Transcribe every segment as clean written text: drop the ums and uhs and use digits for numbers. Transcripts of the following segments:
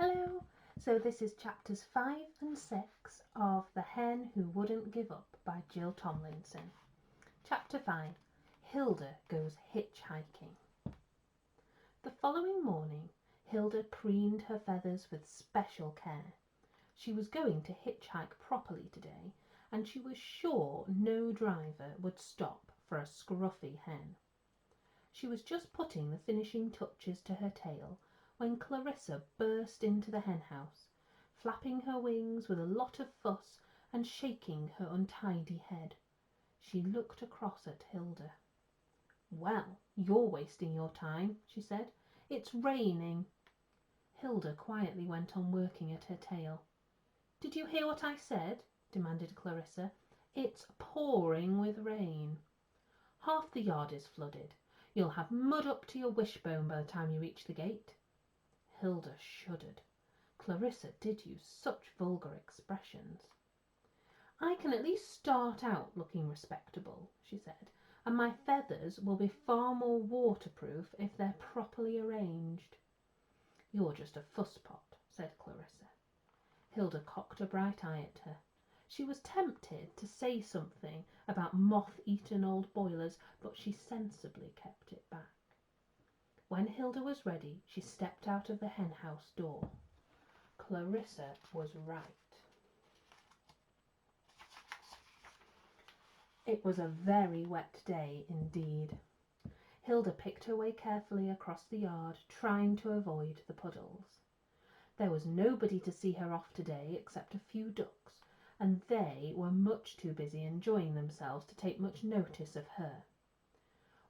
Hello! So this is chapters 5 and 6 of The Hen Who Wouldn't Give Up by Jill Tomlinson. Chapter 5. Hilda Goes Hitchhiking. The following morning, Hilda preened her feathers with special care. She was going to hitchhike properly today, and she was sure no driver would stop for a scruffy hen. She was just putting the finishing touches to her tail when Clarissa burst into the henhouse, flapping her wings with a lot of fuss and shaking her untidy head. She looked across at Hilda. "Well, you're wasting your time," she said. "It's raining." Hilda quietly went on working at her tail. "Did you hear what I said?" demanded Clarissa. "It's pouring with rain. Half the yard is flooded. You'll have mud up to your wishbone by the time you reach the gate." Hilda shuddered. Clarissa did use such vulgar expressions. "I can at least start out looking respectable," she said, "and my feathers will be far more waterproof if they're properly arranged." "You're just a fusspot," said Clarissa. Hilda cocked a bright eye at her. She was tempted to say something about moth-eaten old boilers, but she sensibly kept it back. When Hilda was ready, she stepped out of the henhouse door. Clarissa was right. It was a very wet day indeed. Hilda picked her way carefully across the yard, trying to avoid the puddles. There was nobody to see her off today except a few ducks, and they were much too busy enjoying themselves to take much notice of her.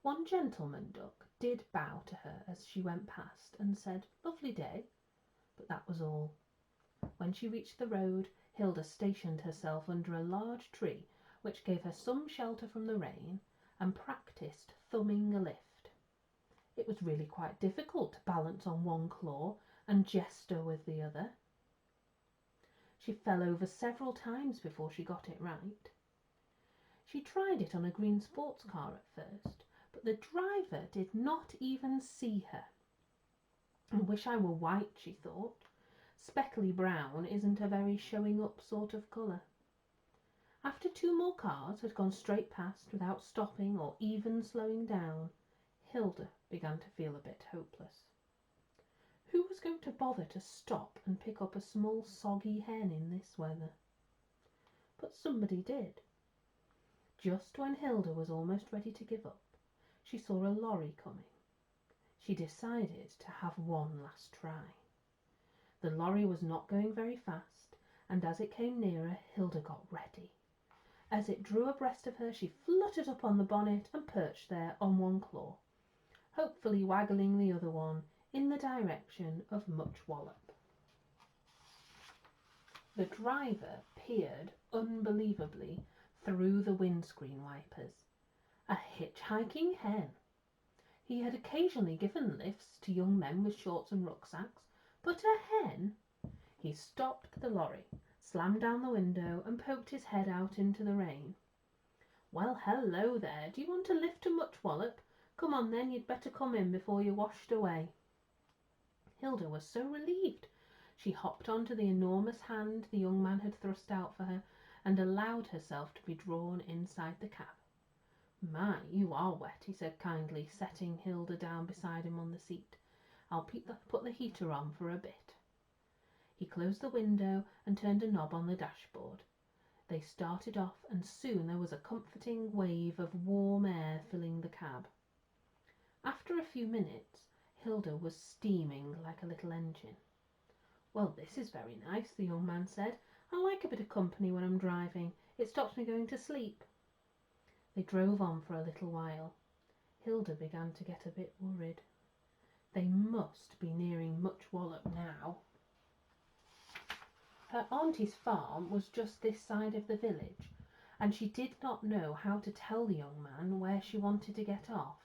One gentleman duck did bow to her as she went past and said, "Lovely day," but that was all. When she reached the road, Hilda stationed herself under a large tree which gave her some shelter from the rain, and practised thumbing a lift. It was really quite difficult to balance on one claw and gesture with the other. She fell over several times before she got it right. She tried it on a green sports car at first, but the driver did not even see her. "I wish I were white," she thought. "Speckly brown isn't a very showing up sort of colour." After two more cars had gone straight past without stopping or even slowing down, Hilda began to feel a bit hopeless. Who was going to bother to stop and pick up a small soggy hen in this weather? But somebody did. Just when Hilda was almost ready to give up, she saw a lorry coming. She decided to have one last try. The lorry was not going very fast, and as it came nearer, Hilda got ready. As it drew abreast of her, she fluttered up on the bonnet and perched there on one claw, hopefully waggling the other one in the direction of Much Wallop. The driver peered unbelievably through the windscreen wipers. A hitchhiking hen! He had occasionally given lifts to young men with shorts and rucksacks, but a hen! He stopped the lorry, slammed down the window, and poked his head out into the rain. "Well, hello there! Do you want a lift to Much Wallop? Come on then, you'd better come in before you're washed away." Hilda was so relieved. She hopped onto the enormous hand the young man had thrust out for her, and allowed herself to be drawn inside the cab. "My, you are wet," he said kindly, setting Hilda down beside him on the seat. "I'll put the heater on for a bit." He closed the window and turned a knob on the dashboard. They started off, and soon there was a comforting wave of warm air filling the cab. After a few minutes, Hilda was steaming like a little engine. "Well, this is very nice," the young man said. "I like a bit of company when I'm driving. It stops me going to sleep." They drove on for a little while. Hilda began to get a bit worried. They must be nearing Much Wallop now. Her auntie's farm was just this side of the village, and she did not know how to tell the young man where she wanted to get off.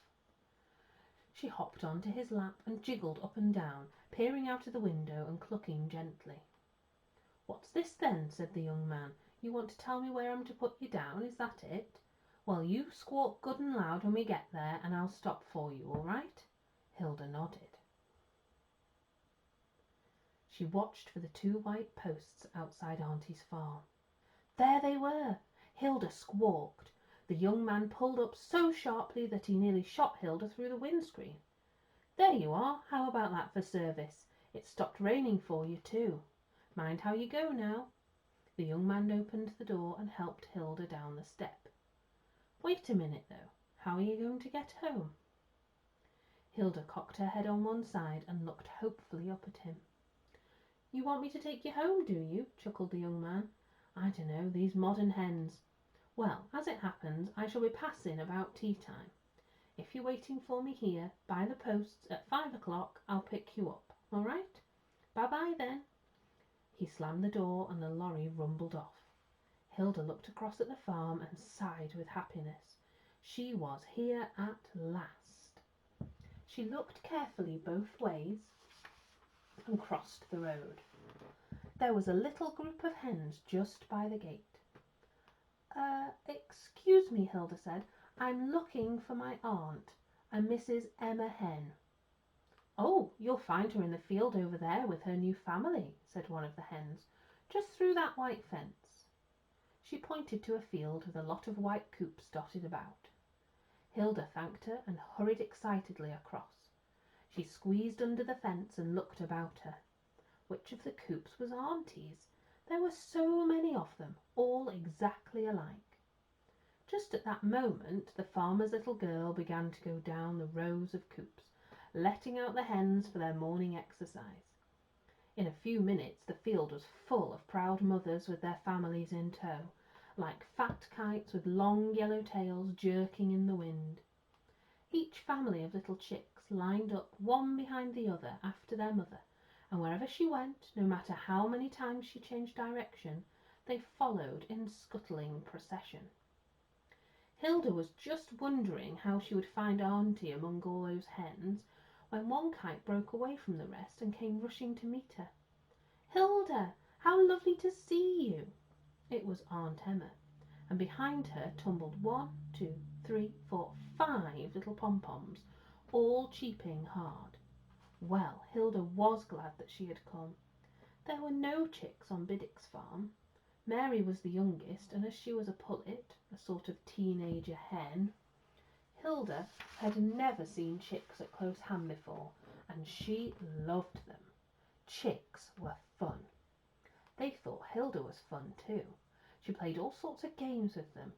She hopped onto his lap and jiggled up and down, peering out of the window and clucking gently. "What's this then?" said the young man. "You want to tell me where I'm to put you down, is that it? Well, you squawk good and loud when we get there, and I'll stop for you, all right?" Hilda nodded. She watched for the 2 white posts outside Auntie's farm. There they were! Hilda squawked. The young man pulled up so sharply that he nearly shot Hilda through the windscreen. There you are! How about that for service? It stopped raining for you too. Mind how you go now. The young man opened the door and helped Hilda down the step. Wait a minute though. How are you going to get home? Hilda cocked her head on one side and looked hopefully up at him. You want me to take you home, do you? Chuckled the young man. I don't know, these modern hens. Well, as it happens, I shall be passing about tea time. If you're waiting for me here, by the posts, at 5 o'clock, I'll pick you up. All right? Bye-bye then. He slammed the door and the lorry rumbled off. Hilda looked across at the farm and sighed with happiness. She was here at last. She looked carefully both ways and crossed the road. There was a little group of hens just by the gate. Excuse me, Hilda said. I'm looking for my aunt, a Mrs. Emma Hen. Oh, you'll find her in the field over there with her new family, said one of the hens, just through that white fence. She pointed to a field with a lot of white coops dotted about. Hilda thanked her and hurried excitedly across. She squeezed under the fence and looked about her. Which of the coops was Auntie's? There were so many of them, all exactly alike. Just at that moment, the farmer's little girl began to go down the rows of coops, letting out the hens for their morning exercise. In a few minutes, the field was full of proud mothers with their families in tow, like fat kites with long yellow tails jerking in the wind. Each family of little chicks lined up one behind the other after their mother, and wherever she went, no matter how many times she changed direction, they followed in scuttling procession. Hilda was just wondering how she would find Auntie among all those hens when one kite broke away from the rest and came rushing to meet her. Hilda, how lovely to see you! It was Aunt Emma, and behind her tumbled 1, 2, 3, 4, 5 little pom-poms, all cheeping hard. Well, Hilda was glad that she had come. There were no chicks on Biddick's farm. Mary was the youngest, and as she was a pullet, a sort of teenager hen, Hilda had never seen chicks at close hand before, and she loved them. Chicks were fun. They thought Hilda was fun too. She played all sorts of games with them.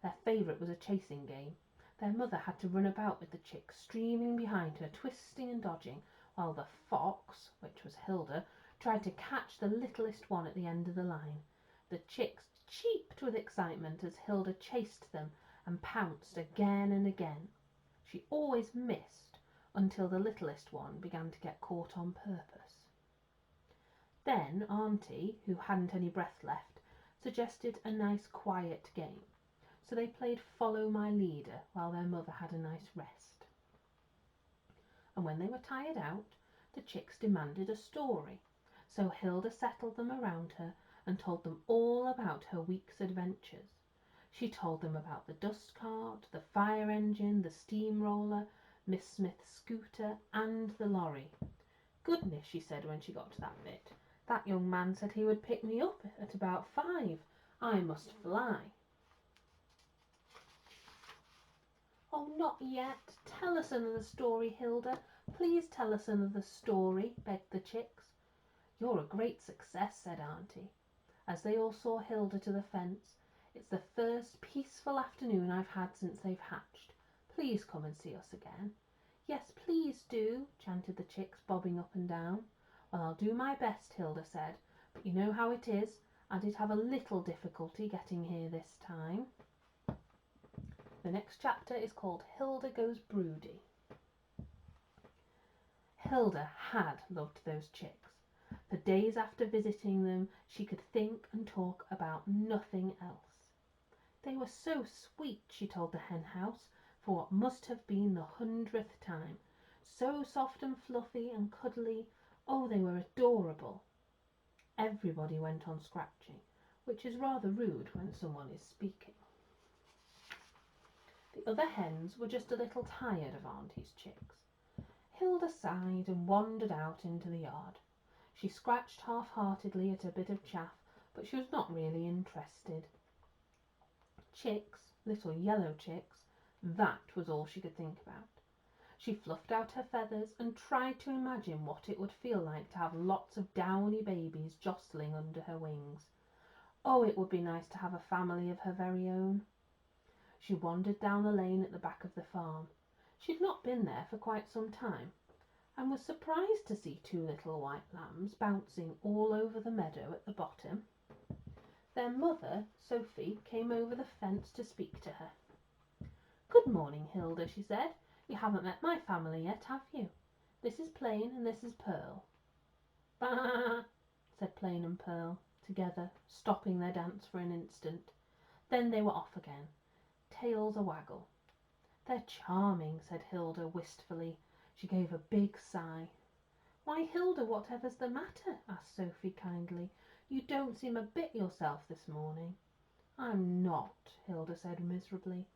Their favourite was a chasing game. Their mother had to run about with the chicks streaming behind her, twisting and dodging, while the fox, which was Hilda, tried to catch the littlest one at the end of the line. The chicks cheeped with excitement as Hilda chased them and pounced again and again. She always missed until the littlest one began to get caught on purpose. Then Auntie, who hadn't any breath left, suggested a nice quiet game, so they played Follow My Leader while their mother had a nice rest. And when they were tired out, the chicks demanded a story, so Hilda settled them around her and told them all about her week's adventures. She told them about the dust cart, the fire engine, the steamroller, Miss Smith's scooter, and the lorry. Goodness, she said when she got to that bit, that young man said he would pick me up at about 5. I must fly. Oh, not yet. Tell us another story, Hilda. Please tell us another story, begged the chicks. You're a great success, said Auntie, as they all saw Hilda to the fence. It's the first peaceful afternoon I've had since they've hatched. Please come and see us again. Yes, please do, chanted the chicks, bobbing up and down. Well, I'll do my best, Hilda said, but you know how it is. I did have a little difficulty getting here this time. The next chapter is called Hilda Goes Broody. Hilda had loved those chicks. For days after visiting them, she could think and talk about nothing else. They were so sweet, she told the hen house, for what must have been the 100th time. So soft and fluffy and cuddly. Oh, they were adorable. Everybody went on scratching, which is rather rude when someone is speaking. The other hens were just a little tired of Auntie's chicks. Hilda sighed and wandered out into the yard. She scratched half-heartedly at a bit of chaff, but she was not really interested. Chicks, little yellow chicks, that was all she could think about. She fluffed out her feathers and tried to imagine what it would feel like to have lots of downy babies jostling under her wings. Oh, it would be nice to have a family of her very own. She wandered down the lane at the back of the farm. She'd not been there for quite some time, and was surprised to see two little white lambs bouncing all over the meadow at the bottom. Their mother, Sophie, came over the fence to speak to her. "Good morning, Hilda," she said. "You haven't met my family yet, have you? This is Plain and this is Pearl." "Bah!" said Plain and Pearl, together, stopping their dance for an instant. Then they were off again, tails a-waggle. "They're charming," said Hilda wistfully. She gave a big sigh. "Why, Hilda, whatever's the matter?" asked Sophie kindly. "You don't seem a bit yourself this morning." "I'm not," Hilda said miserably.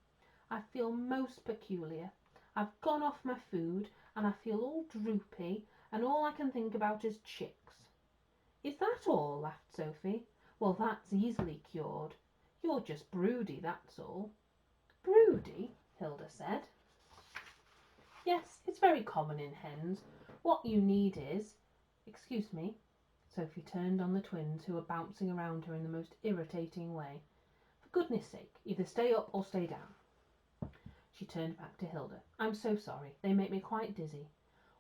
"I feel most peculiar. I've gone off my food, and I feel all droopy, and all I can think about is chicks." "Is that all?" laughed Sophie. "Well, that's easily cured. You're just broody, that's all." "Broody?" Hilda said. "Yes, it's very common in hens. What you need is—" "Excuse me." Sophie turned on the twins, who were bouncing around her in the most irritating way. "For goodness sake, either stay up or stay down." She turned back to Hilda. "I'm so sorry. They make me quite dizzy.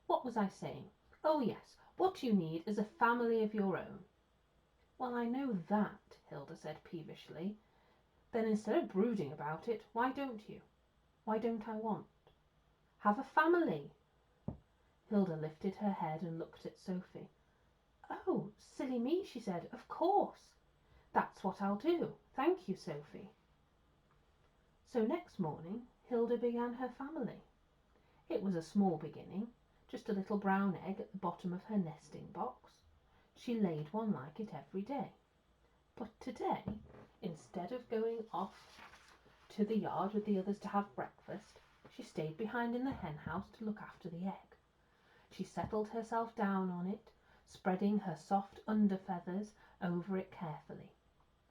What was I saying? Oh, yes, what you need is a family of your own." "Well, I know that," Hilda said peevishly. "Then instead of brooding about it, why don't you? Why don't I want? Have a family." Hilda lifted her head and looked at Sophie. "Oh, silly me," she said. "Of course. That's what I'll do. Thank you, Sophie." So next morning Hilda began her family. It was a small beginning, just a little brown egg at the bottom of her nesting box. She laid one like it every day. But today, instead of going off to the yard with the others to have breakfast, she stayed behind in the hen house to look after the egg. She settled herself down on it, spreading her soft under feathers over it carefully.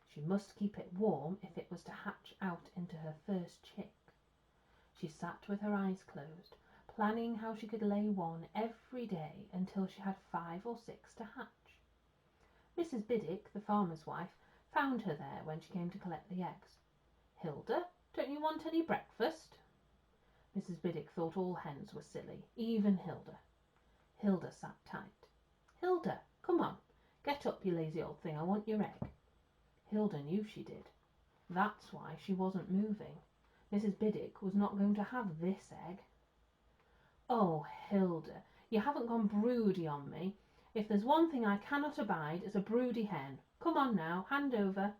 She must keep it warm if it was to hatch out into her first chick. She sat with her eyes closed, planning how she could lay one every day until she had 5 or 6 to hatch. Mrs. Biddick, the farmer's wife, found her there when she came to collect the eggs. "Hilda, don't you want any breakfast?" Mrs. Biddick thought all hens were silly, even Hilda. Hilda sat tight. "Hilda, come on, get up, you lazy old thing, I want your egg." Hilda knew she did. That's why she wasn't moving. Mrs. Biddick was not going to have this egg. "Oh, Hilda, you haven't gone broody on me. If there's one thing I cannot abide, it's a broody hen. Come on now, hand over."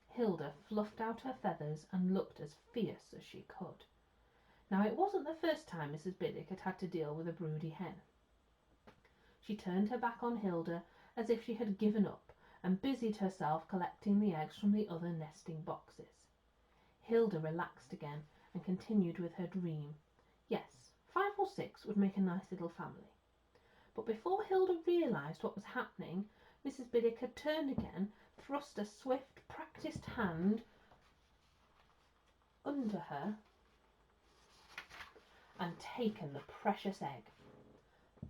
Hilda fluffed out her feathers and looked as fierce as she could. Now, it wasn't the first time Mrs. Biddick had had to deal with a broody hen. She turned her back on Hilda as if she had given up, and busied herself collecting the eggs from the other nesting boxes. Hilda relaxed again and continued with her dream. Yes, 5 or 6 would make a nice little family. But before Hilda realised what was happening, Mrs. Biddick had turned again, thrust a swift, practised hand under her, and taken the precious egg.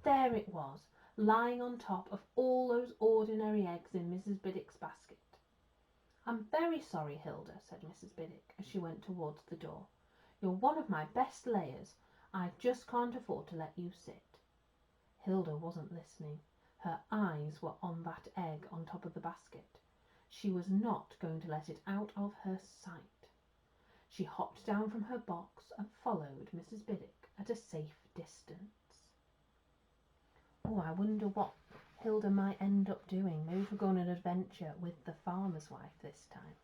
There it was, lying on top of all those ordinary eggs in Mrs. Biddick's basket. "I'm very sorry, Hilda," said Mrs. Biddick as she went towards the door. "You're one of my best layers. I just can't afford to let you sit." Hilda wasn't listening. Her eyes were on that egg on top of the basket. She was not going to let it out of her sight. She hopped down from her box and followed Mrs. Biddick at a safe distance. Oh, I wonder what Hilda might end up doing. Maybe we'll go on an adventure with the farmer's wife this time.